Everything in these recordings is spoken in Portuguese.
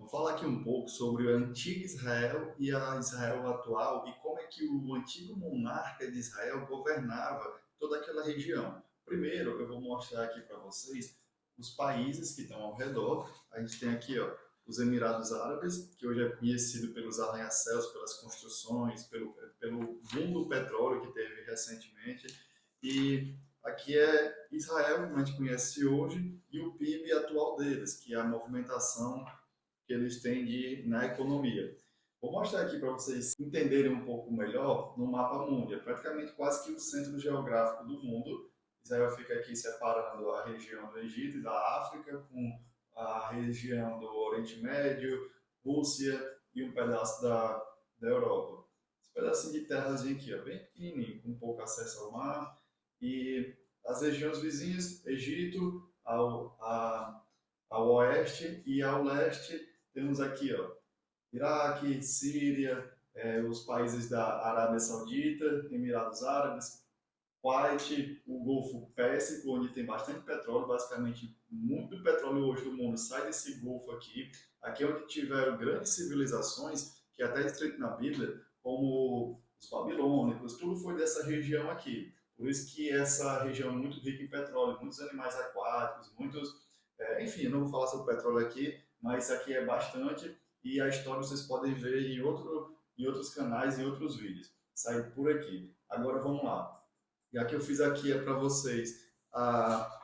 Vou falar aqui um pouco sobre o antigo Israel e a Israel atual e como é que o antigo monarca de Israel governava toda aquela região. Primeiro, eu vou mostrar aqui para vocês os países que estão ao redor. A gente tem aqui, ó, os Emirados Árabes, que hoje é conhecido pelos arranha-céus, pelas construções, pelo boom do petróleo que teve recentemente. E aqui é Israel, como a gente conhece hoje, e o PIB atual deles, que é a movimentação que eles têm na economia. Vou mostrar aqui para vocês entenderem um pouco melhor no mapa mundi. É praticamente quase que o centro geográfico do mundo. Israel fica aqui separando a região do Egito e da África com a região do Oriente Médio, Rússia e um pedaço da Europa. Esse pedacinho de terrazinho aqui, ó, bem pequenininho, com pouco acesso ao mar. E as regiões vizinhas, Egito, ao oeste e ao leste, temos aqui, ó, Iraque, Síria, os países da Arábia Saudita, Emirados Árabes, Kuwait, o Golfo Pérsico, onde tem bastante petróleo, basicamente muito do petróleo hoje do mundo sai desse golfo aqui. Aqui é onde tiveram grandes civilizações, que é até escrito na Bíblia, como os babilônicos, tudo foi dessa região aqui. Por isso que essa região é muito rica em petróleo, muitos animais aquáticos, enfim, não vou falar sobre petróleo aqui, mas isso aqui é bastante e a história vocês podem ver em outros canais e outros vídeos. Sai por aqui. Agora vamos lá. E aqui eu fiz aqui é para vocês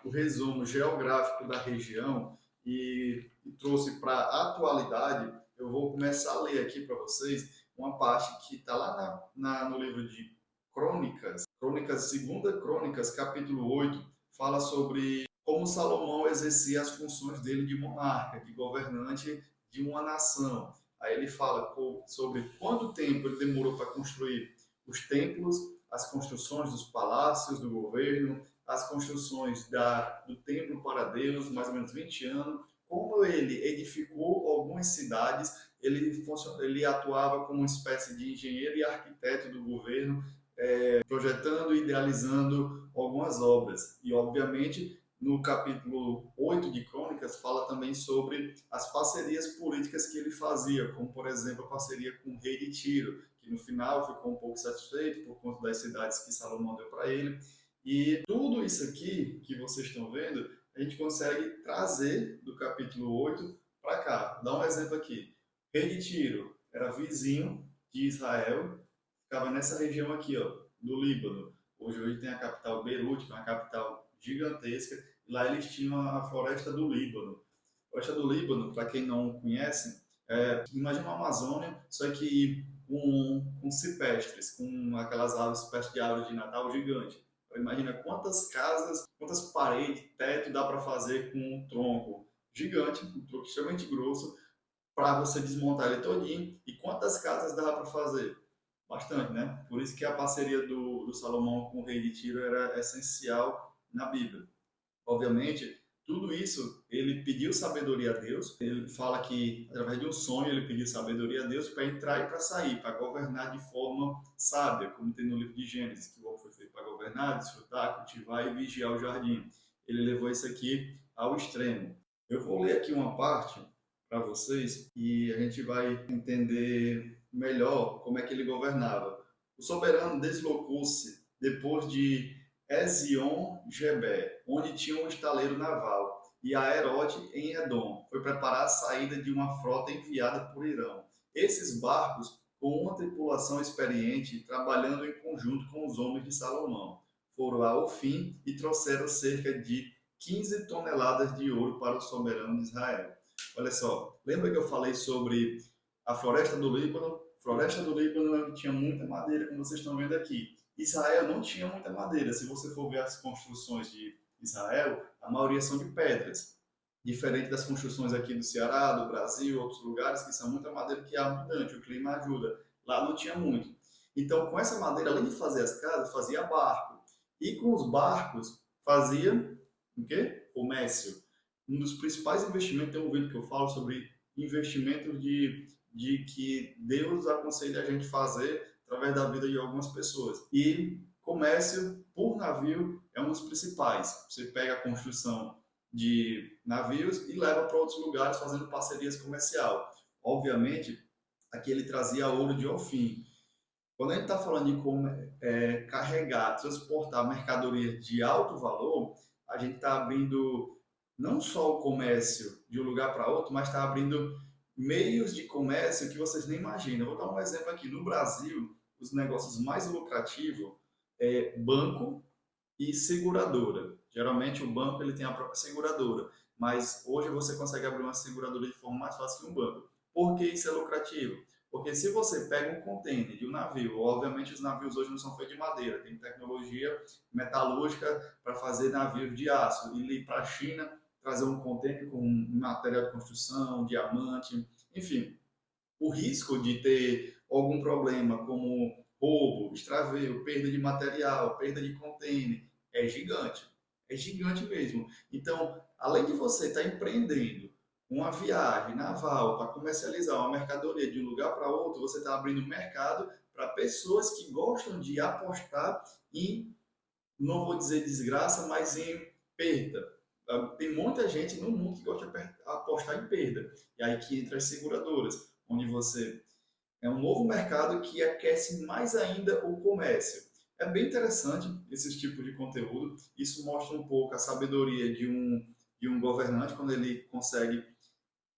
o resumo geográfico da região e trouxe para a atualidade. Eu vou começar a ler aqui para vocês uma parte que está lá no livro de Crônicas, segunda Crônicas, capítulo 8, fala sobre como Salomão exercia as funções dele de monarca, de governante de uma nação. Aí ele fala sobre quanto tempo ele demorou para construir os templos, as construções dos palácios do governo, as construções do templo para Deus, mais ou menos 20 anos, como ele edificou algumas cidades, ele atuava como uma espécie de engenheiro e arquiteto do governo, projetando e idealizando algumas obras. E, obviamente, no capítulo 8 de Crônicas, fala também sobre as parcerias políticas que ele fazia, como, por exemplo, a parceria com o rei de Tiro, que no final ficou um pouco satisfeito por conta das cidades que Salomão deu para ele. E tudo isso aqui que vocês estão vendo, a gente consegue trazer do capítulo 8 para cá. Dá um exemplo aqui. O rei de Tiro era vizinho de Israel, ficava nessa região aqui, ó, do Líbano. Hoje tem a capital Beirute, que é uma capital gigantesca, e lá eles tinham a floresta do Líbano. A floresta do Líbano, para quem não conhece, imagina uma Amazônia, só que com cipestres, com aquelas árvores, espécie de árvore de Natal gigante. Então, imagina quantas casas, quantas paredes, teto dá para fazer com um tronco gigante, um tronco extremamente grosso, para você desmontar ele todinho. E quantas casas dá para fazer? Bastante, né? Por isso que a parceria do Salomão com o rei de Tiro era essencial na Bíblia. Obviamente, tudo isso ele pediu sabedoria a Deus. Ele fala que através de um sonho ele pediu sabedoria a Deus para entrar e para sair, para governar de forma sábia, como tem no livro de Gênesis, que o homem foi feito para governar, desfrutar, cultivar e vigiar o jardim. Ele levou isso aqui ao extremo. Eu vou ler aqui uma parte para vocês e a gente vai entender melhor como é que ele governava. O soberano deslocou-se depois de Ezion-Geber, onde tinha um estaleiro naval, e Aerote em Edom. Foi preparar a saída de uma frota enviada por Irão. Esses barcos, com uma tripulação experiente, trabalhando em conjunto com os homens de Salomão, foram ao fim e trouxeram cerca de 15 toneladas de ouro para o soberano de Israel. Olha só, lembra que eu falei sobre a floresta do Líbano? Floresta do Líbano tinha muita madeira, como vocês estão vendo aqui. Israel não tinha muita madeira. Se você for ver as construções de Israel, a maioria são de pedras. Diferente das construções aqui do Ceará, do Brasil, outros lugares, que são muita madeira que é abundante, o clima ajuda. Lá não tinha muito. Então, com essa madeira, além de fazer as casas, fazia barco. E com os barcos, fazia o quê? Comércio. Um dos principais investimentos, tem um vídeo que eu falo sobre investimentos de que Deus aconselha a gente fazer através da vida de algumas pessoas. E comércio por navio é um dos principais. Você pega a construção de navios e leva para outros lugares fazendo parcerias comercial. Obviamente, aqui ele trazia ouro de Ofim. Quando a gente está falando de como carregar, transportar mercadorias de alto valor, a gente está abrindo não só o comércio de um lugar para outro, mas está abrindo meios de comércio que vocês nem imaginam. Eu vou dar um exemplo aqui. No Brasil, os negócios mais lucrativos é banco e seguradora. Geralmente o banco ele tem a própria seguradora, mas hoje você consegue abrir uma seguradora de forma mais fácil que um banco. Por que isso é lucrativo? Porque se você pega um container de um navio, obviamente os navios hoje não são feitos de madeira, tem tecnologia metalúrgica para fazer navios de aço, e ir para a China trazer um container com material de construção, diamante, enfim, o risco de ter algum problema como roubo, extravio, perda de material, perda de container, é gigante. É gigante mesmo. Então, além de você estar empreendendo uma viagem naval para comercializar uma mercadoria de um lugar para outro, você está abrindo mercado para pessoas que gostam de apostar em, não vou dizer desgraça, mas em perda. Tem muita gente no mundo que gosta de apostar em perda. E aí que entra as seguradoras, onde você é um novo mercado que aquece mais ainda o comércio. É bem interessante esses tipos de conteúdo. Isso mostra um pouco a sabedoria de um governante quando ele consegue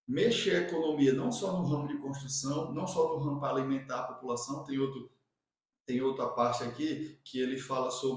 mexer a economia não só no ramo de construção, não só no ramo para alimentar a população. Tem outra parte aqui que ele fala sobre